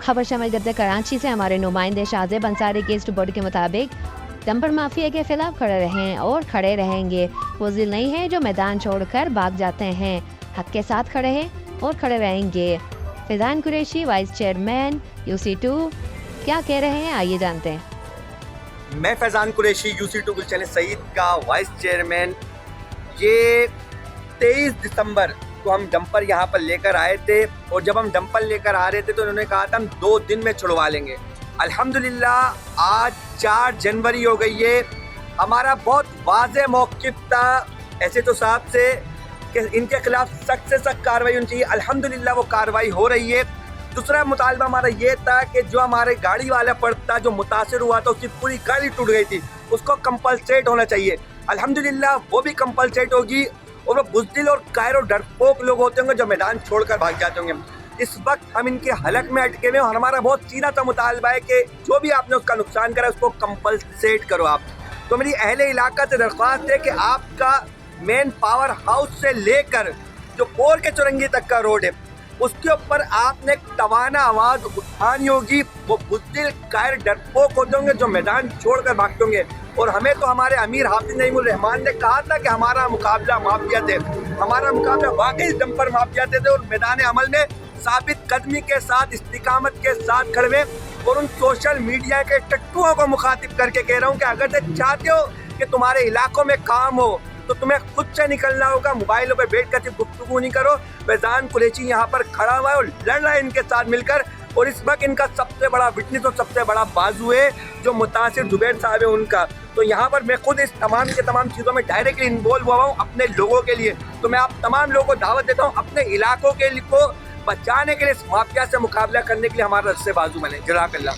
खबर शामिल करते हैं कराची से। हमारे नुमाइंदे शाहजेब अंसारी केस रिपोर्ट के मुताबिक डंपर माफिया के खिलाफ खड़े रहें और खड़े रहेंगे। वो जिल नहीं है जो मैदान छोड़कर भाग जाते हैं, हक के साथ खड़े हैं और खड़े रहेंगे। Faizan Qureshi vice chairman UC2 क्या कह रहे हैं, आइए जानते हैं। मैं फैज़ान कुरैशी UC2 गुलशन सईद का वाइस चेयरमैन। ये 23 दिसंबर को हम डंपर यहाँ पर लेकर आए थे और जब हम डंपर लेकर आ रहे थे तो उन्होंने कहा था हम 2 दिन में छुड़वा लेंगे। अल्हम्दुलिल्लाह आज 4 जनवरी हो गई है। हमारा बहुत वाज़ेह मौक़िफ़ था SHO साहब से कि इनके खिलाफ सख्त से सख्त कार्रवाई होनी चाहिए। अल्हम्दुलिल्लाह वो कार्रवाई हो रही है। दूसरा मुतालबा हमारा ये था कि जो हमारे गाड़ी वाला पड़ता जो मुतासिर हुआ था उसकी पूरी गाड़ी टूट गई थी, उसको कंपलसेट होना चाहिए। अल्हम्दुलिल्लाह वो भी कंपलसेट होगी और वो बुज़दिल और कायर और डरपोक लोग होते होंगे जो मैदान छोड़कर भाग जाते होंगे। इस वक्त हम इनके हलक में अटके हुए और हमारा बहुत सीधा सा मुतालबा है कि जो भी आपने उसका नुकसान करा उसको कंपलसेट करो आप। तो मेरी अहले इलाका से दरख्वास्त है कि आपका मेन पावर हाउस से लेकर जो पोर के चुरंगी तक का रोड है उसके ऊपर आपने तवाना आवाज़ उठानी होगी। वो बुज़दिल कायर डरपोक होते होंगे जो मैदान छोड़कर भागते होंगे। और हमें तो हमारे अमीर हाफिज नईमुर रहमान ने कहा था कि हमारा मुकाबला माफिया थे, हमारा मुकाबला वाकई डंपर माफिया थे और मैदान अमल में साबित कदमी के साथ इस्तिकामत के साथ खड़े हुए। और उन सोशल मीडिया के टट्टुओं को मुखातिब करके कह रहा हूँ कि अगर से चाहते हो कि तुम्हारे इलाकों में काम हो तो तुम्हें खुद से निकलना होगा, मोबाइलों पे बैठ कर सिर्फ गुफ्तगू नहीं करो। फैज़ान कुरैशी यहाँ पर खड़ा हुआ है और लड़ रहा है इनके साथ मिलकर। और इस वक्त इनका सबसे बड़ा विटनेस और सबसे बड़ा बाजू है जो मुतासिर जुबैर साहब है उनका। तो यहाँ पर मैं खुद इस तमाम के तमाम चीज़ों में डायरेक्टली इन्वॉल्व हुआ हूँ अपने लोगों के लिए। तो मैं आप तमाम लोगों को दावत देता हूँ अपने इलाकों के को बचाने के लिए, इस माफिया से मुकाबला करने के लिए हमारा रस्से बाजू बने। जज़ाकल्लाह।